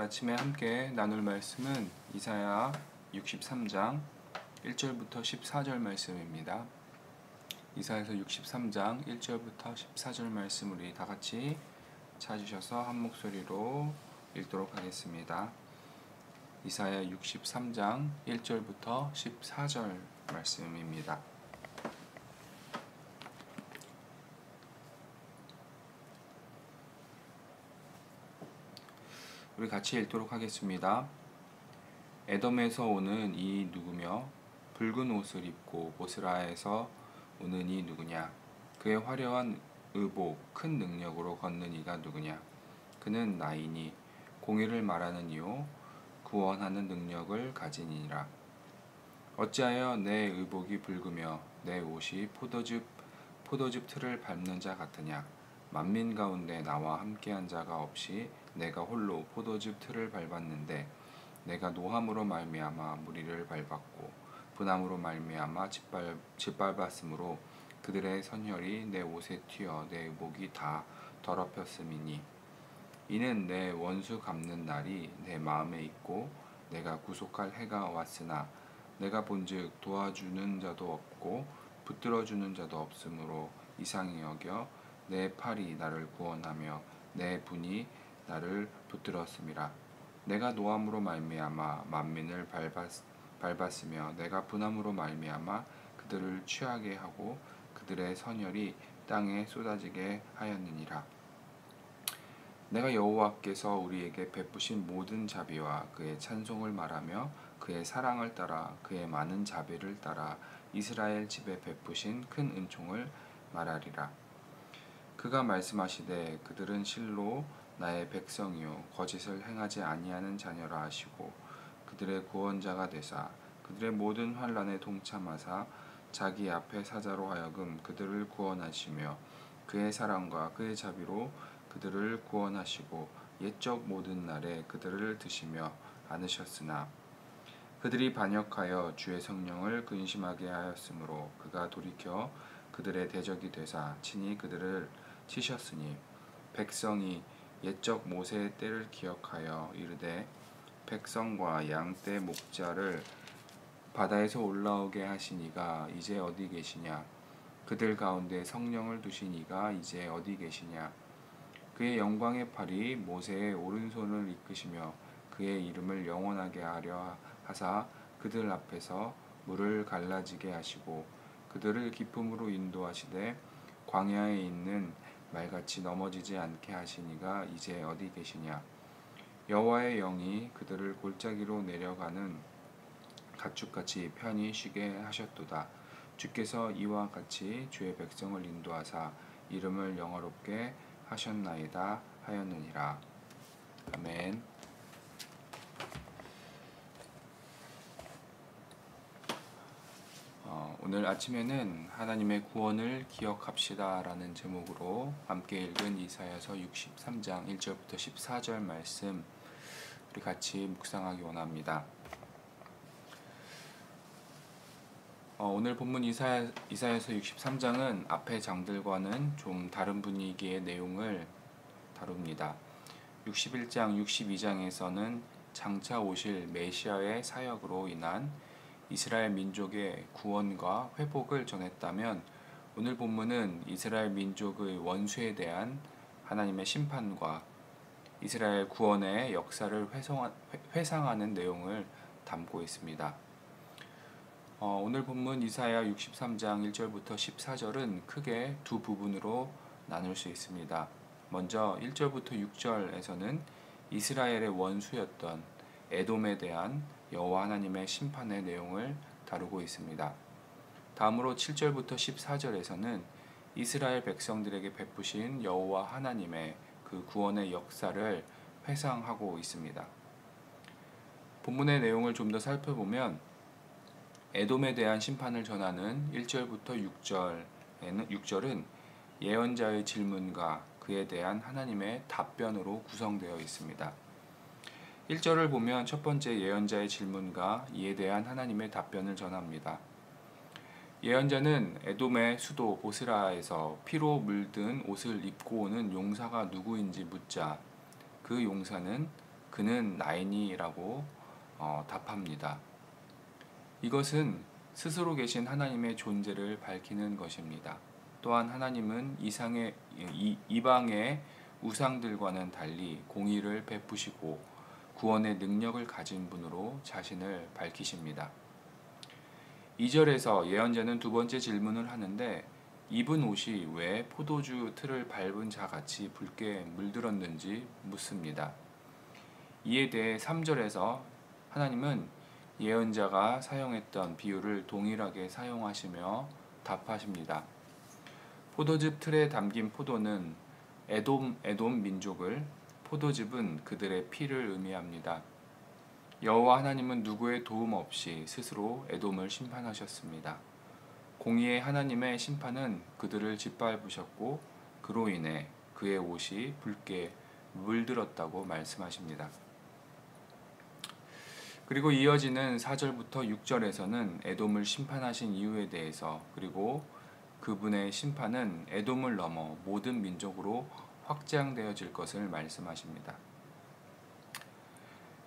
아침에 함께 나눌 말씀은 이사야 63장 1절부터 14절 말씀입니다. 이사야서 63장 1절부터 14절 말씀 우리 다 같이 찾으셔서 한 목소리로 읽도록 하겠습니다. 이사야 63장 1절부터 14절 말씀입니다. 우리 같이 읽도록 하겠습니다. 에돔에서 오는 이 누구며 붉은 옷을 입고 보스라에서 오는 이 누구냐? 그의 화려한 의복 큰 능력으로 걷는 이가 누구냐? 그는 나이니 공의를 말하는 이요 구원하는 능력을 가지니라. 어찌하여 내 의복이 붉으며 내 옷이 포도즙 틀을 밟는 자 같으냐? 만민 가운데 나와 함께한 자가 없이 내가 홀로 포도즙 틀을 밟았는데 내가 노함으로 말미암아 무리를 밟았고 분함으로 말미암아 짓밟았으므로 그들의 선혈이 내 옷에 튀어 내 의복이 다 더럽혔음이니 이는 내 원수 갚는 날이 내 마음에 있고 내가 구속할 해가 왔으나 내가 본즉 도와주는 자도 없고 붙들어주는 자도 없으므로 이상히 여겨 내 팔이 나를 구원하며 내 분이 나를 붙들었음이라. 내가 노함으로 말미암아 만민을 밟았으며 내가 분함으로 말미암아 그들을 취하게 하고 그들의 선혈이 땅에 쏟아지게 하였느니라. 내가 여호와께서 우리에게 베푸신 모든 자비와 그의 찬송을 말하며 그의 사랑을 따라 그의 많은 자비를 따라 이스라엘 집에 베푸신 큰 은총을 말하리라. 그가 말씀하시되 그들은 실로 나의 백성이요 거짓을 행하지 아니하는 자녀라 하시고 그들의 구원자가 되사 그들의 모든 환난에 동참하사 자기 앞에 사자로 하여금 그들을 구원하시며 그의 사랑과 그의 자비로 그들을 구원하시고 옛적 모든 날에 그들을 드시며 안으셨으나 그들이 반역하여 주의 성령을 근심하게 하였으므로 그가 돌이켜 그들의 대적이 되사 친히 그들을 치셨으니 백성이 옛적 모세의 때를 기억하여 이르되 백성과 양떼 목자를 바다에서 올라오게 하신 이가 이제 어디 계시냐? 그들 가운데 성령을 두신 이가 이제 어디 계시냐? 그의 영광의 팔이 모세의 오른손을 이끄시며 그의 이름을 영원하게 하려 하사 그들 앞에서 물을 갈라지게 하시고 그들을 기쁨으로 인도하시되 광야에 있는 말같이 넘어지지 않게 하시니가 이제 어디 계시냐? 여호와의 영이 그들을 골짜기로 내려가는 가축같이 편히 쉬게 하셨도다. 주께서 이와 같이 주의 백성을 인도하사 이름을 영화롭게 하셨나이다 하였느니라. 아멘. 오늘 아침에는 하나님의 구원을 기억합시다 라는 제목으로 함께 읽은 이사야서 63장 1절부터 14절 말씀 우리 같이 묵상하기 원합니다. 오늘 본문 이사야서 63장은 앞의 장들과는 좀 다른 분위기의 내용을 다룹니다. 61장, 62장에서는 장차 오실 메시아의 사역으로 인한 이스라엘 민족의 구원과 회복을 전했다면 오늘 본문은 이스라엘 민족의 원수에 대한 하나님의 심판과 이스라엘 구원의 역사를 회상하는 내용을 담고 있습니다. 오늘 본문 이사야 63장 1절부터 14절은 크게 두 부분으로 나눌 수 있습니다. 먼저 1절부터 6절에서는 이스라엘의 원수였던 에돔에 대한 여호와 하나님의 심판의 내용을 다루고 있습니다. 다음으로 7절부터 14절에서는 이스라엘 백성들에게 베푸신 여호와 하나님의 그 구원의 역사를 회상하고 있습니다. 본문의 내용을 좀 더 살펴보면 에돔에 대한 심판을 전하는 1절부터 6절은 예언자의 질문과 그에 대한 하나님의 답변으로 구성되어 있습니다. 1절을 보면 첫 번째 예언자의 질문과 이에 대한 하나님의 답변을 전합니다. 예언자는 에돔의 수도 보스라에서 피로 물든 옷을 입고 오는 용사가 누구인지 묻자 그 용사는 그는 나이니라고 답합니다. 이것은 스스로 계신 하나님의 존재를 밝히는 것입니다. 또한 하나님은 이방의 우상들과는 달리 공의를 베푸시고 구원의 능력을 가진 분으로 자신을 밝히십니다. 2절에서 예언자는 두 번째 질문을 하는데 입은 옷이 왜 포도주 틀을 밟은 자같이 붉게 물들었는지 묻습니다. 이에 대해 3절에서 하나님은 예언자가 사용했던 비유를 동일하게 사용하시며 답하십니다. 포도즙 틀에 담긴 포도는 에돔 민족을, 포도즙은 그들의 피를 의미합니다. 여호와 하나님은 누구의 도움 없이 스스로 에돔을 심판하셨습니다. 공의의 하나님의 심판은 그들을 짓밟으셨고 그로 인해 그의 옷이 붉게 물들었다고 말씀하십니다. 그리고 이어지는 4절부터 6절에서는 에돔을 심판하신 이유에 대해서, 그리고 그분의 심판은 에돔을 넘어 모든 민족으로 확장되어질 것을 말씀하십니다.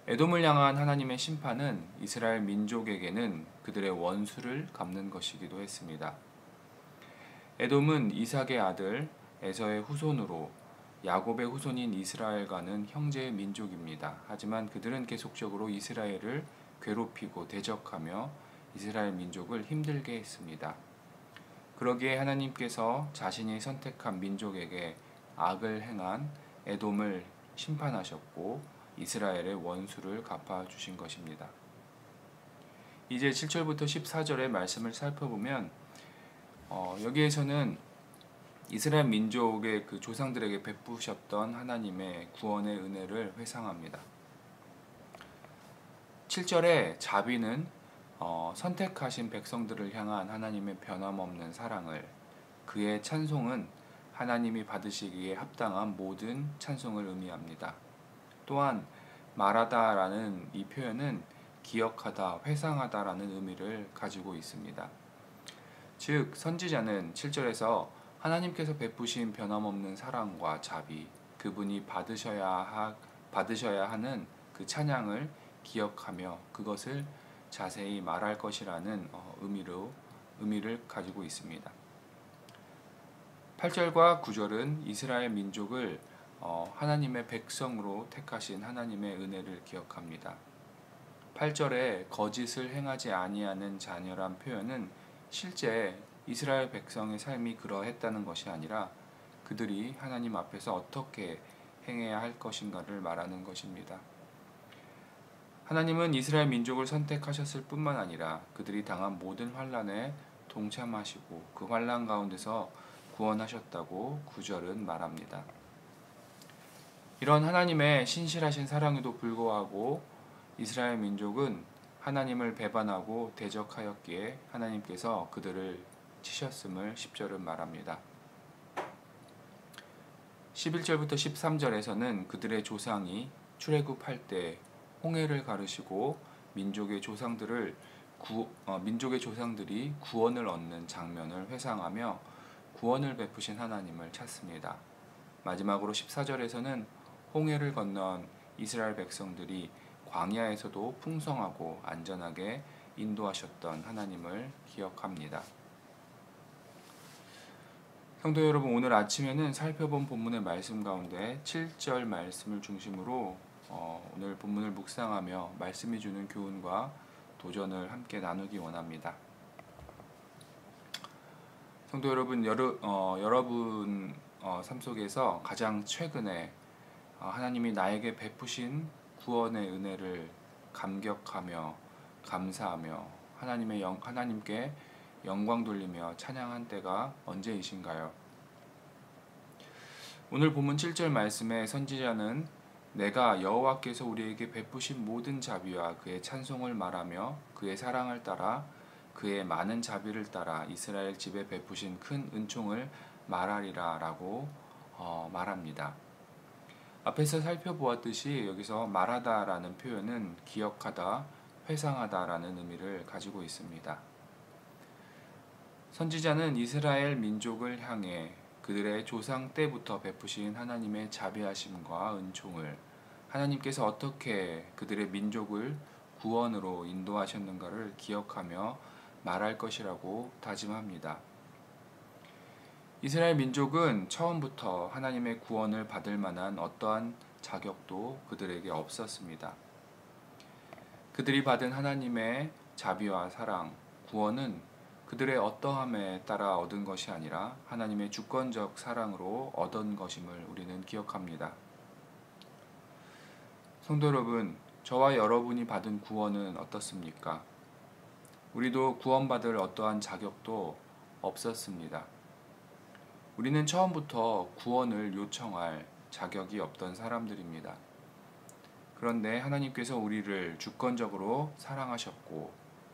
에돔을 향한 하나님의 심판은 이스라엘 민족에게는 그들의 원수를 갚는 것이기도 했습니다. 에돔은 이삭의 아들 에서의 후손으로 야곱의 후손인 이스라엘과는 형제의 민족입니다. 하지만 그들은 계속적으로 이스라엘을 괴롭히고 대적하며 이스라엘 민족을 힘들게 했습니다. 그러기에 하나님께서 자신이 선택한 민족에게 악을 행한 에돔을 심판하셨고 이스라엘의 원수를 갚아주신 것입니다. 이제 7절부터 14절의 말씀을 살펴보면 여기에서는 이스라엘 민족의 그 조상들에게 베푸셨던 하나님의 구원의 은혜를 회상합니다. 7절에 자비는 선택하신 백성들을 향한 하나님의 변함없는 사랑을, 그의 찬송은 하나님이 받으시기에 합당한 모든 찬송을 의미합니다. 또한 말하다라는 이 표현은 기억하다, 회상하다라는 의미를 가지고 있습니다. 즉 선지자는 7절에서 하나님께서 베푸신 변함없는 사랑과 자비, 그분이 받으셔야 하는 그 찬양을 기억하며 그것을 자세히 말할 것이라는 의미를 가지고 있습니다. 8절과 9절은 이스라엘 민족을 하나님의 백성으로 택하신 하나님의 은혜를 기억합니다. 8절에 거짓을 행하지 아니하는 자녀란 표현은 실제 이스라엘 백성의 삶이 그러했다는 것이 아니라 그들이 하나님 앞에서 어떻게 행해야 할 것인가를 말하는 것입니다. 하나님은 이스라엘 민족을 선택하셨을 뿐만 아니라 그들이 당한 모든 환난에 동참하시고 그 환난 가운데서 구원하셨다고 9절은 말합니다. 이런 하나님의 신실하신 사랑에도 불구하고 이스라엘 민족은 하나님을 배반하고 대적하였기에 하나님께서 그들을 치셨음을 10절은 말합니다. 11절부터 13절에서는 그들의 조상이 출애굽할 때 홍해를 가르시고 민족의 조상들이 구원을 얻는 장면을 회상하며 구원을 베푸신 하나님을 찾습니다. 마지막으로 14절에서는 홍해를 건넌 이스라엘 백성들이 광야에서도 풍성하고 안전하게 인도하셨던 하나님을 기억합니다. 성도 여러분, 오늘 아침에는 살펴본 본문의 말씀 가운데 7절 말씀을 중심으로 오늘 본문을 묵상하며 말씀이 주는 교훈과 도전을 함께 나누기 원합니다. 성도 여러분, 여러분 삶 속에서 가장 최근에 하나님이 나에게 베푸신 구원의 은혜를 감격하며 감사하며 하나님께 영광 돌리며 찬양한 때가 언제이신가요? 오늘 본문 7절 말씀에 선지자는 내가 여호와께서 우리에게 베푸신 모든 자비와 그의 찬송을 말하며 그의 사랑을 따라 그의 많은 자비를 따라 이스라엘 집에 베푸신 큰 은총을 말하리라 라고 말합니다. 앞에서 살펴보았듯이 여기서 말하다 라는 표현은 기억하다, 회상하다 라는 의미를 가지고 있습니다. 선지자는 이스라엘 민족을 향해 그들의 조상 때부터 베푸신 하나님의 자비하심과 은총을 하나님께서 어떻게 그들의 민족을 구원으로 인도하셨는가를 기억하며 말할 것이라고 다짐합니다. 이스라엘 민족은 처음부터 하나님의 구원을 받을 만한 어떠한 자격도 그들에게 없었습니다. 그들이 받은 하나님의 자비와 사랑, 구원은 그들의 어떠함에 따라 얻은 것이 아니라 하나님의 주권적 사랑으로 얻은 것임을 우리는 기억합니다. 성도 여러분, 저와 여러분이 받은 구원은 어떻습니까? 우리도 구원받을 어떠한 자격도 없었습니다. 우리는 처음부터 구원을 요청할 자격이 없던 사람들입니다. 그런데 하나님께서 우리를 주권적으로 사랑하셨고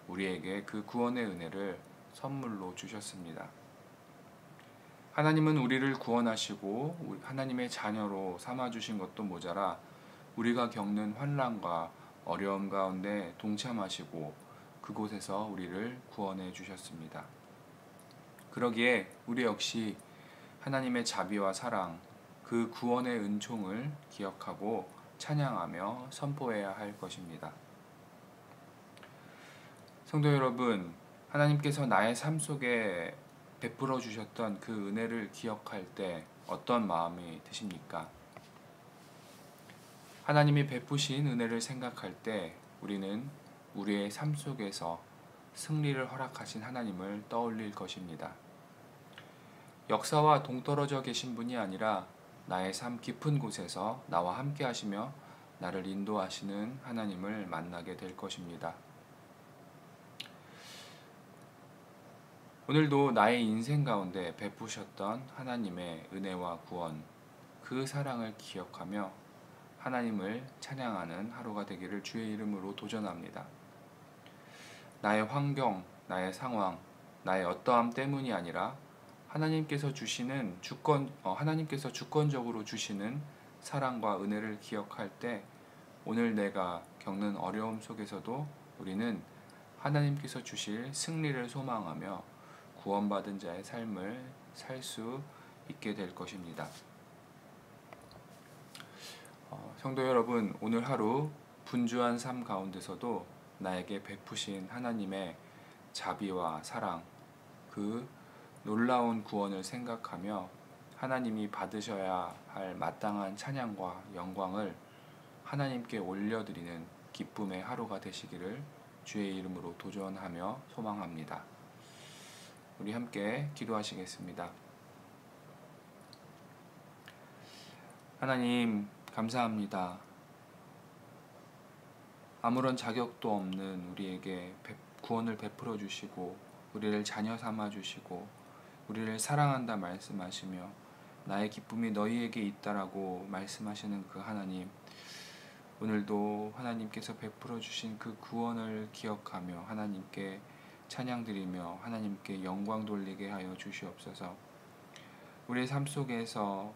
우리에게 그 구원의 은혜를 선물로 주셨습니다. 하나님은 우리를 구원하시고 하나님의 자녀로 삼아주신 것도 모자라 우리가 겪는 환난과 어려움 가운데 동참하시고 그곳에서 우리를 구원해 주셨습니다. 그러기에 우리 역시 하나님의 자비와 사랑, 그 구원의 은총을 기억하고 찬양하며 선포해야 할 것입니다. 성도 여러분, 하나님께서 나의 삶 속에 베풀어 주셨던 그 은혜를 기억할 때 어떤 마음이 드십니까? 하나님이 베푸신 은혜를 생각할 때 우리는 우리의 삶 속에서 승리를 허락하신 하나님을 떠올릴 것입니다. 역사와 동떨어져 계신 분이 아니라 나의 삶 깊은 곳에서 나와 함께 하시며 나를 인도하시는 하나님을 만나게 될 것입니다. 오늘도 나의 인생 가운데 베푸셨던 하나님의 은혜와 구원, 그 사랑을 기억하며 하나님을 찬양하는 하루가 되기를 주의 이름으로 도전합니다. 나의 환경, 나의 상황, 나의 어떠함 때문이 아니라 하나님께서 주권적으로 주시는 사랑과 은혜를 기억할 때 오늘 내가 겪는 어려움 속에서도 우리는 하나님께서 주실 승리를 소망하며 구원받은 자의 삶을 살 수 있게 될 것입니다. 성도 여러분, 오늘 하루 분주한 삶 가운데서도 나에게 베푸신 하나님의 자비와 사랑, 그 놀라운 구원을 생각하며 하나님이 받으셔야 할 마땅한 찬양과 영광을 하나님께 올려드리는 기쁨의 하루가 되시기를 주의 이름으로 도전하며 소망합니다. 우리 함께 기도하시겠습니다. 하나님, 감사합니다. 아무런 자격도 없는 우리에게 구원을 베풀어 주시고 우리를 자녀 삼아 주시고 우리를 사랑한다 말씀하시며 나의 기쁨이 너희에게 있다라고 말씀하시는 그 하나님, 오늘도 하나님께서 베풀어 주신 그 구원을 기억하며 하나님께 찬양드리며 하나님께 영광 돌리게 하여 주시옵소서. 우리의 삶 속에서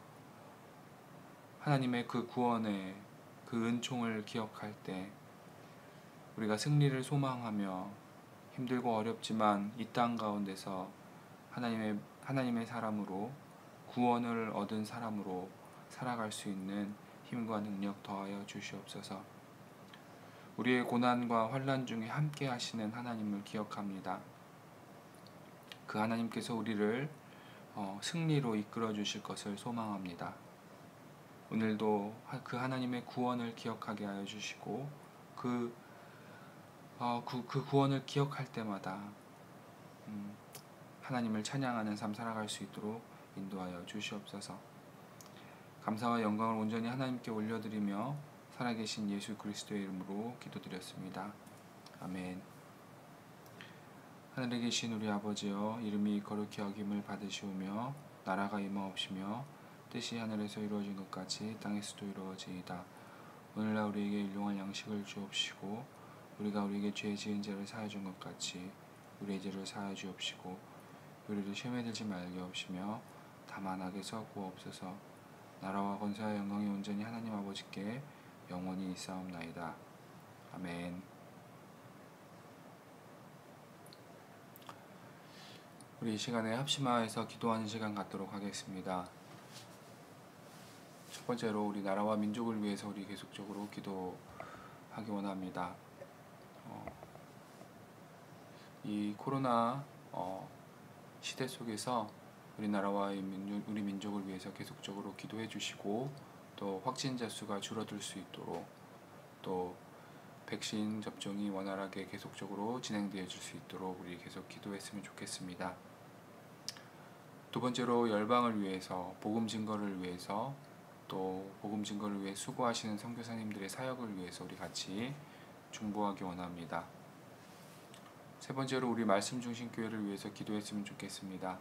하나님의 그 구원의 그 은총을 기억할 때 우리가 승리를 소망하며 힘들고 어렵지만 이 땅 가운데서 하나님의 사람으로 구원을 얻은 사람으로 살아갈 수 있는 힘과 능력 더하여 주시옵소서. 우리의 고난과 환난 중에 함께 하시는 하나님을 기억합니다. 그 하나님께서 우리를 승리로 이끌어 주실 것을 소망합니다. 오늘도 그 하나님의 구원을 기억하게 하여 주시고 그 구원을 기억할 때마다 하나님을 찬양하는 삶 살아갈 수 있도록 인도하여 주시옵소서. 감사와 영광을 온전히 하나님께 올려드리며 살아계신 예수 그리스도의 이름으로 기도드렸습니다. 아멘. 하늘에 계신 우리 아버지여, 이름이 거룩히 여김을 받으시오며 나라가 임하옵시며 뜻이 하늘에서 이루어진 것 같이 땅에서도 이루어지이다. 오늘날 우리에게 일용할 양식을 주옵시고 우리가 우리에게 죄 지은 자를 사하여 준 것 같이 우리의 죄를 사하여 주옵시고 우리를 시험에 들지 말게 하옵시며 다만 악에서 구하옵소서. 나라와 권세와 영광이 온전히 하나님 아버지께 영원히 있사옵나이다. 아멘. 우리 이 시간에 합심하여서 기도하는 시간 갖도록 하겠습니다. 첫 번째로 우리 나라와 민족을 위해서 우리 계속적으로 기도하기 원합니다. 이 코로나 시대 속에서 우리나라와 우리 민족을 위해서 계속적으로 기도해 주시고, 또 확진자 수가 줄어들 수 있도록, 또 백신 접종이 원활하게 계속적으로 진행되어 줄 수 있도록 우리 계속 기도했으면 좋겠습니다. 두 번째로 열방을 위해서, 복음 증거를 위해서, 또 복음 증거를 위해 수고하시는 선교사님들의 사역을 위해서 우리 같이 중보하기 원합니다. 세 번째로 우리 말씀 중심 교회를 위해서 기도했으면 좋겠습니다.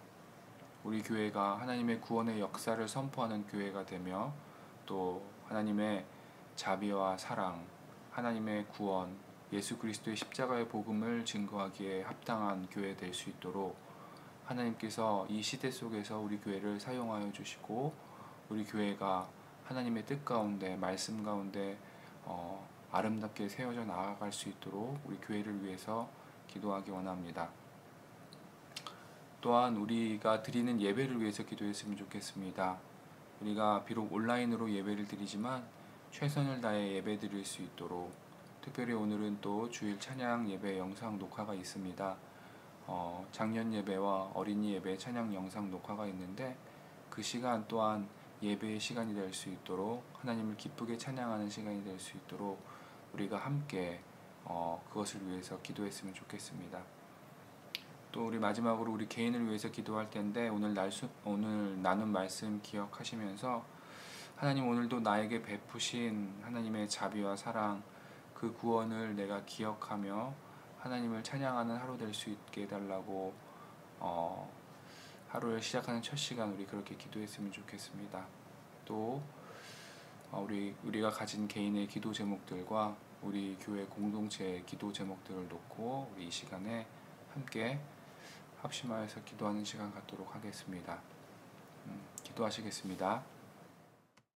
우리 교회가 하나님의 구원의 역사를 선포하는 교회가 되며, 또 하나님의 자비와 사랑, 하나님의 구원, 예수 그리스도의 십자가의 복음을 증거하기에 합당한 교회 될 수 있도록 하나님께서 이 시대 속에서 우리 교회를 사용하여 주시고, 우리 교회가 하나님의 뜻 가운데, 말씀 가운데 아름답게 세워져 나아갈 수 있도록 우리 교회를 위해서 기도하기 원합니다. 또한 우리가 드리는 예배를 위해서 기도했으면 좋겠습니다. 우리가 비록 온라인으로 예배를 드리지만 최선을 다해 예배 드릴 수 있도록, 특별히 오늘은 또 주일 찬양 예배 영상 녹화가 있습니다. 작년 예배와 어린이 예배 찬양 영상 녹화가 있는데, 그 시간 또한 예배의 시간이 될 수 있도록, 하나님을 기쁘게 찬양하는 시간이 될 수 있도록 우리가 함께 그것을 위해서 기도했으면 좋겠습니다. 또 우리 마지막으로 우리 개인을 위해서 기도할 텐데, 오늘 나눈 말씀 기억하시면서 하나님 오늘도 나에게 베푸신 하나님의 자비와 사랑, 그 구원을 내가 기억하며 하나님을 찬양하는 하루 될 수 있게 해달라고 하루를 시작하는 첫 시간 우리 그렇게 기도했으면 좋겠습니다. 또 우리가 가진 개인의 기도 제목들과 우리 교회 공동체의 기도 제목들을 놓고 우리 이 시간에 함께 합심하여서 기도하는 시간 갖도록 하겠습니다. 기도하시겠습니다.